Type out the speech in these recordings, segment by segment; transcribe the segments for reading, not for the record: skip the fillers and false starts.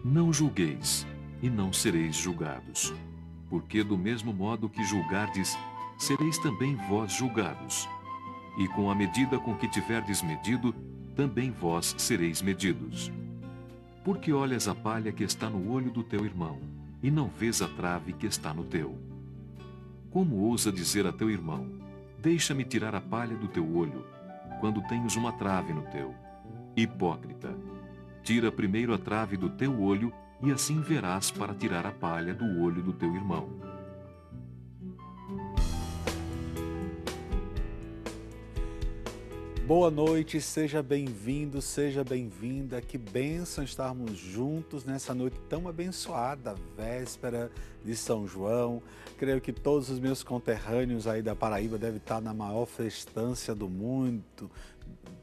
Não julgueis, e não sereis julgados. Porque do mesmo modo que julgardes, sereis também vós julgados. E com a medida com que tiverdes medido, também vós sereis medidos. Porque olhas a palha que está no olho do teu irmão, e não vês a trave que está no teu? Como ousa dizer a teu irmão: deixa-me tirar a palha do teu olho, quando tens uma trave no teu? Hipócrita! Tira primeiro a trave do teu olho, e assim verás para tirar a palha do olho do teu irmão. Boa noite, seja bem-vindo, seja bem-vinda. Que bênção estarmos juntos nessa noite tão abençoada, véspera de São João. Creio que todos os meus conterrâneos aí da Paraíba devem estar na maior festança do mundo,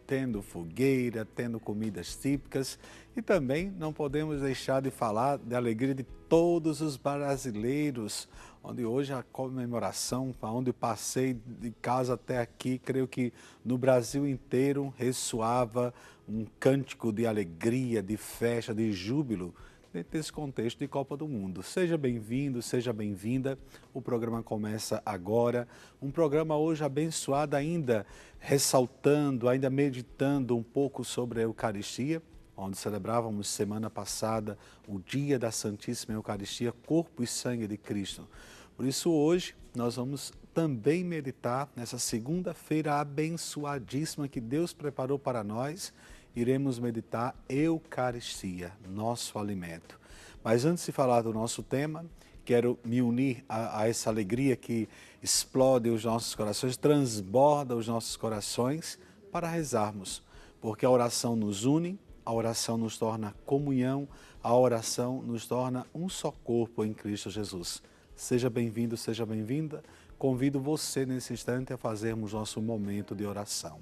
tendo fogueira, tendo comidas típicas. E também não podemos deixar de falar da alegria de todos os brasileiros, onde hoje a comemoração, onde passei de casa até aqui, creio que no Brasil inteiro ressoava um cântico de alegria, de festa, de júbilo, dentro desse contexto de Copa do Mundo. Seja bem-vindo, seja bem-vinda. O programa começa agora. Um programa hoje abençoado, ainda ressaltando, ainda meditando um pouco sobre a Eucaristia, onde celebrávamos semana passada o dia da Santíssima Eucaristia, corpo e sangue de Cristo. Por isso hoje nós vamos também meditar nessa segunda-feira abençoadíssima que Deus preparou para nós. Iremos meditar Eucaristia, nosso alimento. Mas antes de falar do nosso tema, quero me unir a essa alegria que explode os nossos corações, transborda os nossos corações para rezarmos, porque a oração nos une, a oração nos torna comunhão, a oração nos torna um só corpo em Cristo Jesus. Seja bem-vindo, seja bem-vinda. Convido você nesse instante a fazermos nosso momento de oração.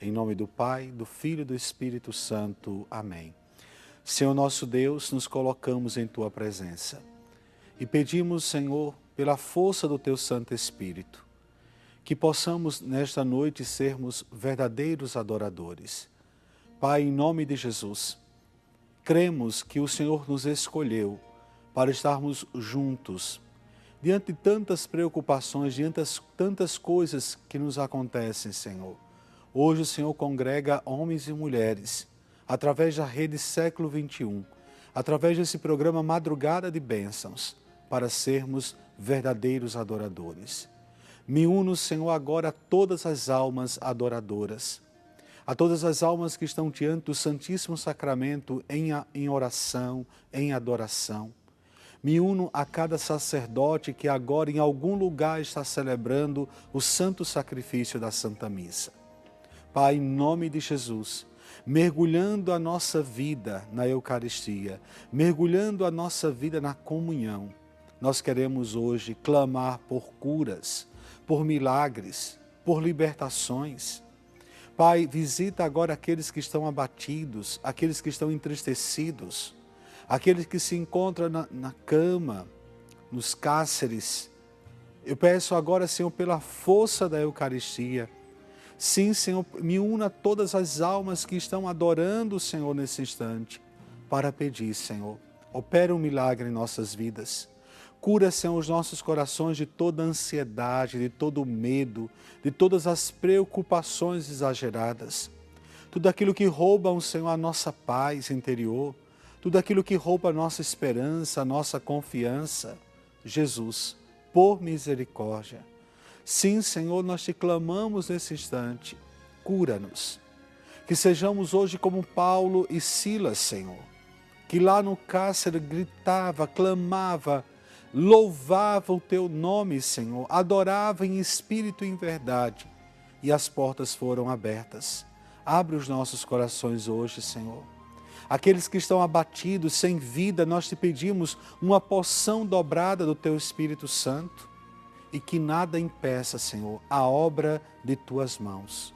Em nome do Pai, do Filho e do Espírito Santo. Amém. Senhor nosso Deus, nos colocamos em Tua presença e pedimos, Senhor, pela força do Teu Santo Espírito, que possamos nesta noite sermos verdadeiros adoradores. Pai, em nome de Jesus, cremos que o Senhor nos escolheu para estarmos juntos, diante de tantas preocupações, diante de tantas coisas que nos acontecem, Senhor. Hoje o Senhor congrega homens e mulheres, através da rede Século XXI, através desse programa Madrugada de Bênçãos, para sermos verdadeiros adoradores. Me uno, Senhor, agora a todas as almas adoradoras, a todas as almas que estão diante do Santíssimo Sacramento em oração, em adoração. Me uno a cada sacerdote que agora em algum lugar está celebrando o santo sacrifício da Santa Missa. Pai, em nome de Jesus, mergulhando a nossa vida na Eucaristia, mergulhando a nossa vida na comunhão, nós queremos hoje clamar por curas, por milagres, por libertações. Pai, visita agora aqueles que estão abatidos, aqueles que estão entristecidos, aqueles que se encontram na cama, nos cárceres. Eu peço agora, Senhor, pela força da Eucaristia. Sim, Senhor, me una a todas as almas que estão adorando o Senhor nesse instante, para pedir, Senhor, opera um milagre em nossas vidas. Cura, Senhor, os nossos corações de toda ansiedade, de todo medo, de todas as preocupações exageradas. Tudo aquilo que rouba, Senhor, a nossa paz interior, tudo aquilo que rouba a nossa esperança, a nossa confiança. Jesus, por misericórdia. Sim, Senhor, nós te clamamos nesse instante, cura-nos. Que sejamos hoje como Paulo e Silas, Senhor, que lá no cárcere gritava, clamava, louvava o Teu nome, Senhor, adorava em espírito e em verdade, e as portas foram abertas. Abre os nossos corações hoje, Senhor. Aqueles que estão abatidos, sem vida, nós te pedimos uma porção dobrada do Teu Espírito Santo, e que nada impeça, Senhor, a obra de Tuas mãos.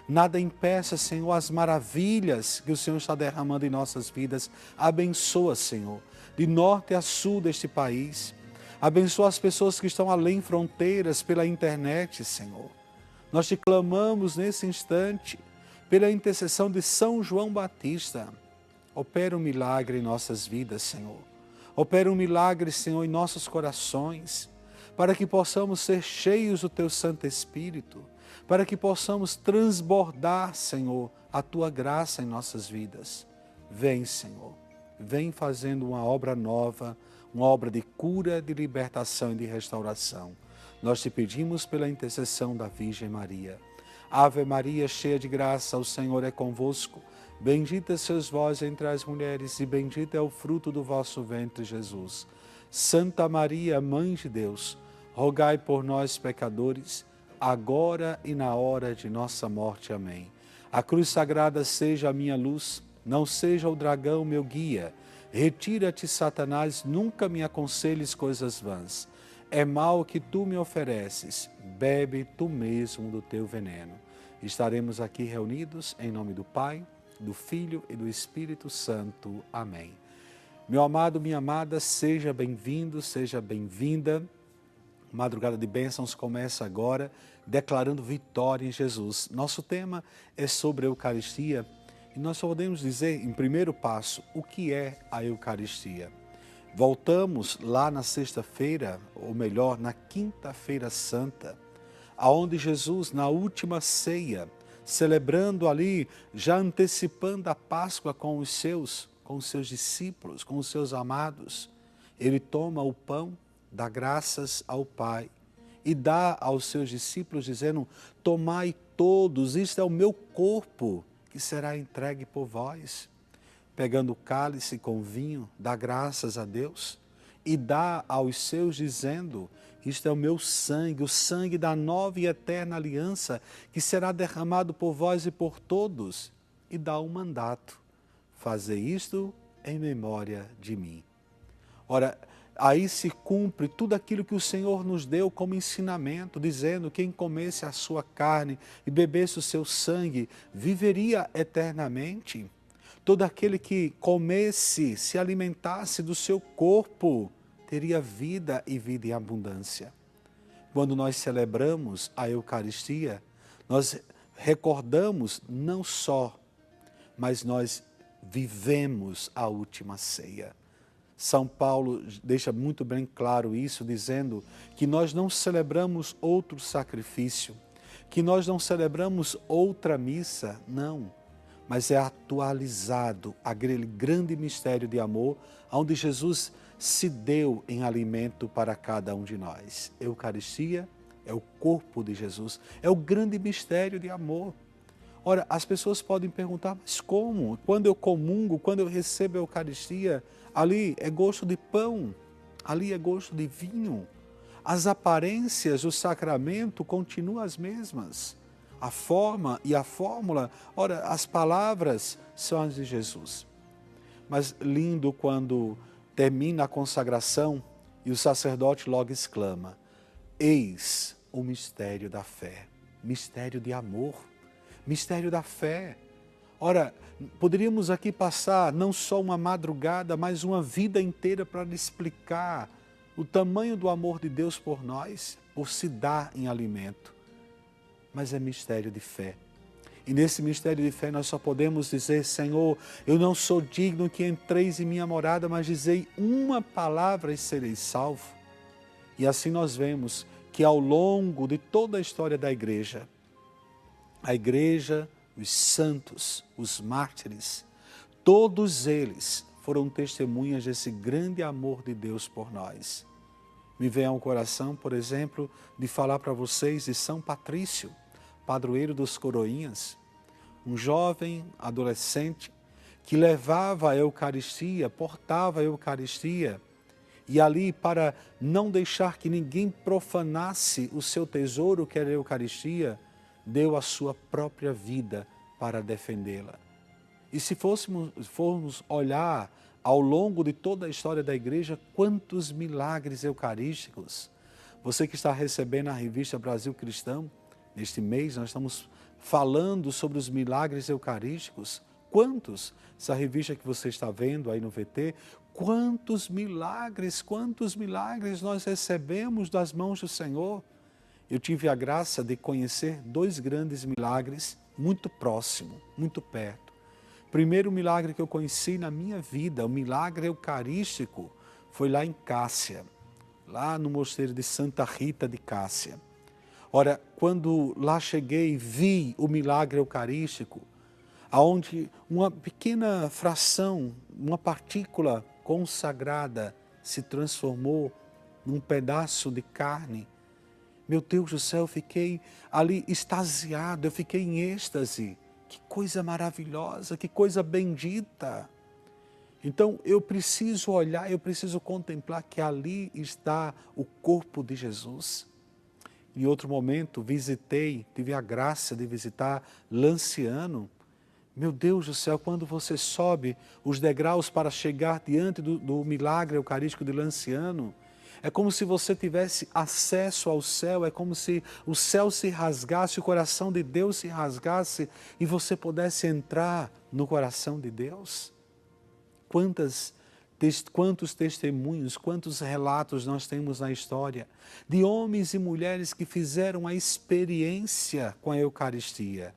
Nada impeça, Senhor, as maravilhas que o Senhor está derramando em nossas vidas. Abençoa, Senhor, de norte a sul deste país. Abençoa as pessoas que estão além fronteiras pela internet, Senhor. Nós te clamamos nesse instante, pela intercessão de São João Batista. Opera um milagre em nossas vidas, Senhor. Opera um milagre, Senhor, em nossos corações, para que possamos ser cheios do Teu Santo Espírito, para que possamos transbordar, Senhor, a Tua graça em nossas vidas. Vem, Senhor, vem fazendo uma obra nova, uma obra de cura, de libertação e de restauração. Nós te pedimos pela intercessão da Virgem Maria. Ave Maria, cheia de graça, o Senhor é convosco. Bendita sois vós entre as mulheres e bendito é o fruto do vosso ventre, Jesus. Santa Maria, Mãe de Deus, rogai por nós, pecadores, agora e na hora de nossa morte. Amém. A cruz sagrada seja a minha luz, não seja o dragão meu guia. Retira-te, Satanás, nunca me aconselhes coisas vãs. É mal que tu me ofereces, bebe tu mesmo do teu veneno. Estaremos aqui reunidos em nome do Pai, do Filho e do Espírito Santo. Amém. Meu amado, minha amada, seja bem-vindo, seja bem-vinda. Madrugada de Bênçãos começa agora, declarando vitória em Jesus. Nosso tema é sobre a Eucaristia e nós só podemos dizer, em primeiro passo, o que é a Eucaristia. Voltamos lá na sexta-feira, ou melhor, na quinta-feira santa, aonde Jesus, na última ceia, celebrando ali, já antecipando a Páscoa com os seus discípulos, com os seus amados, ele toma o pão, dá graças ao Pai e dá aos seus discípulos, dizendo: tomai todos, isto é o meu corpo, que será entregue por vós. Pegando o cálice com vinho, dá graças a Deus e dá aos seus, dizendo: isto é o meu sangue, o sangue da nova e eterna aliança, que será derramado por vós e por todos. E dá um mandato: fazei isto em memória de mim. Ora, aí se cumpre tudo aquilo que o Senhor nos deu como ensinamento, dizendo: quem comesse a sua carne e bebesse o seu sangue, viveria eternamente. Todo aquele que comesse, se alimentasse do seu corpo, teria vida e vida em abundância. Quando nós celebramos a Eucaristia, nós recordamos não só, mas nós vivemos a última ceia. São Paulo deixa muito bem claro isso, dizendo que nós não celebramos outro sacrifício, que nós não celebramos outra missa, não. Mas é atualizado aquele grande mistério de amor, onde Jesus se deu em alimento para cada um de nós. Eucaristia é o corpo de Jesus, é o grande mistério de amor. Ora, as pessoas podem perguntar: mas como? Quando eu comungo, quando eu recebo a Eucaristia, ali é gosto de pão, ali é gosto de vinho. As aparências, o sacramento continuam as mesmas. A forma e a fórmula, ora, as palavras são as de Jesus. Mas lindo quando termina a consagração e o sacerdote logo exclama: eis o mistério da fé, mistério de amor, mistério da fé. Ora, poderíamos aqui passar não só uma madrugada, mas uma vida inteira para lhe explicar o tamanho do amor de Deus por nós, por se dar em alimento. Mas é mistério de fé. E nesse mistério de fé nós só podemos dizer: Senhor, eu não sou digno que entreis em minha morada, mas dizei uma palavra e sereis salvo. E assim nós vemos que ao longo de toda a história da igreja, a igreja, os santos, os mártires, todos eles foram testemunhas desse grande amor de Deus por nós. Me vem ao coração, por exemplo, de falar para vocês de São Patrício, padroeiro dos Coroinhas, um jovem adolescente que levava a Eucaristia, portava a Eucaristia, e ali, para não deixar que ninguém profanasse o seu tesouro, que era a Eucaristia, deu a sua própria vida para defendê-la. E se formos olhar ao longo de toda a história da igreja, quantos milagres eucarísticos. Você que está recebendo a revista Brasil Cristão, neste mês nós estamos falando sobre os milagres eucarísticos. Quantos? Essa revista que você está vendo aí no VT, quantos milagres nós recebemos das mãos do Senhor. Eu tive a graça de conhecer 2 grandes milagres muito próximo, muito perto. primeiro milagre que eu conheci na minha vida, o milagre eucarístico, foi lá em Cássia, lá no mosteiro de Santa Rita de Cássia. Ora, quando lá cheguei, vi o milagre eucarístico, onde uma pequena fração, uma partícula consagrada se transformou num pedaço de carne. Meu Deus do céu, eu fiquei ali extasiado, eu fiquei em êxtase. Que coisa maravilhosa, que coisa bendita. Então eu preciso olhar, eu preciso contemplar que ali está o corpo de Jesus. Em outro momento tive a graça de visitar Lanciano. Meu Deus do céu, quando você sobe os degraus para chegar diante do milagre eucarístico de Lanciano, é como se você tivesse acesso ao céu, é como se o céu se rasgasse, o coração de Deus se rasgasse e você pudesse entrar no coração de Deus. Quantos testemunhos, quantos relatos nós temos na história de homens e mulheres que fizeram a experiência com a Eucaristia.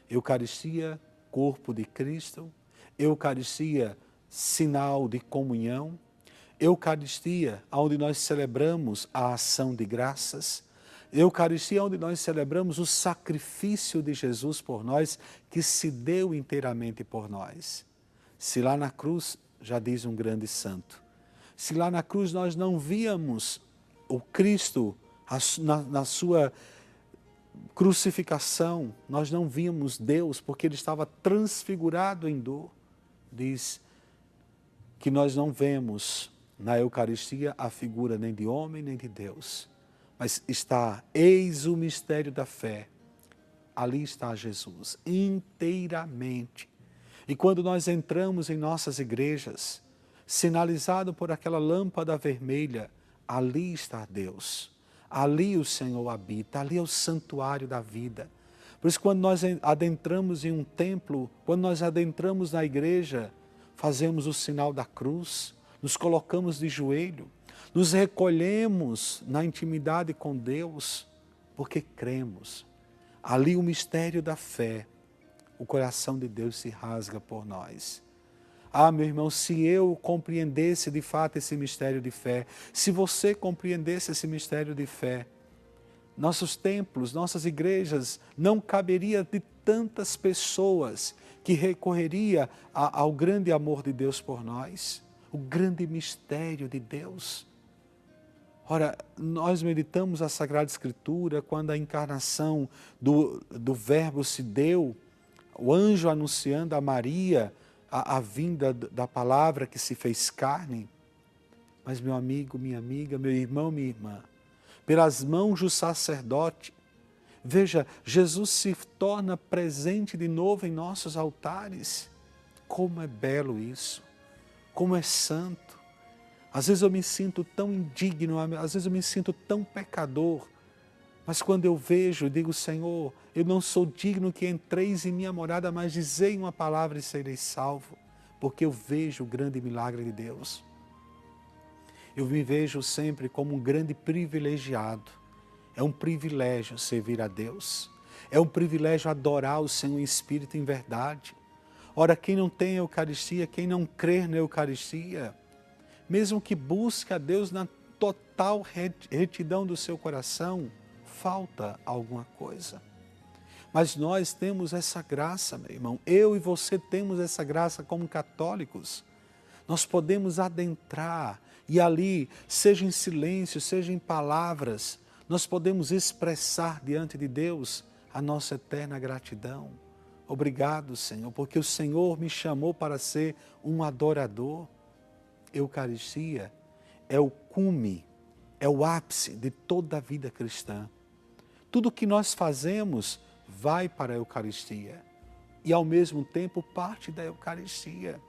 Eucaristia, corpo de Cristo, Eucaristia, sinal de comunhão, Eucaristia, onde nós celebramos a ação de graças, Eucaristia, onde nós celebramos o sacrifício de Jesus por nós, que se deu inteiramente por nós. Se lá na cruz, já diz um grande santo, se lá na cruz nós não víamos o Cristo na sua crucificação, nós não víamos Deus, porque Ele estava transfigurado em dor, diz que nós não vemos na Eucaristia a figura nem de homem nem de Deus, mas está, eis o mistério da fé, ali está Jesus, inteiramente. E quando nós entramos em nossas igrejas, sinalizado por aquela lâmpada vermelha, ali está Deus, ali o Senhor habita, ali é o santuário da vida. Por isso, quando nós adentramos em um templo, quando nós adentramos na igreja, fazemos o sinal da cruz, nos colocamos de joelho, nos recolhemos na intimidade com Deus, porque cremos. Ali o mistério da fé, o coração de Deus se rasga por nós. Ah, meu irmão, se eu compreendesse de fato esse mistério de fé, se você compreendesse esse mistério de fé, nossos templos, nossas igrejas, não caberia de tantas pessoas que recorreria ao grande amor de Deus por nós, o grande mistério de Deus. Ora, nós meditamos a Sagrada Escritura quando a encarnação do Verbo se deu, o anjo anunciando a Maria a vinda da palavra que se fez carne. Mas meu amigo, minha amiga, meu irmão, minha irmã, pelas mãos do sacerdote, veja, Jesus se torna presente de novo em nossos altares. Como é belo isso, como é santo. Às vezes eu me sinto tão indigno, às vezes eu me sinto tão pecador, mas quando eu vejo, eu digo, Senhor, eu não sou digno que entreis em minha morada, mas dizei uma palavra e serei salvo, porque eu vejo o grande milagre de Deus. Eu me vejo sempre como um grande privilegiado. É um privilégio servir a Deus. É um privilégio adorar o Senhor em espírito e em verdade. Ora, quem não tem a Eucaristia, quem não crer na Eucaristia, mesmo que busque a Deus na total retidão do seu coração, falta alguma coisa. Mas nós temos essa graça, meu irmão. Eu e você temos essa graça como católicos. Nós podemos adentrar e ali, seja em silêncio, seja em palavras, nós podemos expressar diante de Deus a nossa eterna gratidão. Obrigado, Senhor, porque o Senhor me chamou para ser um adorador. Eucaristia é o cume, é o ápice de toda a vida cristã. Tudo que nós fazemos vai para a Eucaristia e, ao mesmo tempo, parte da Eucaristia.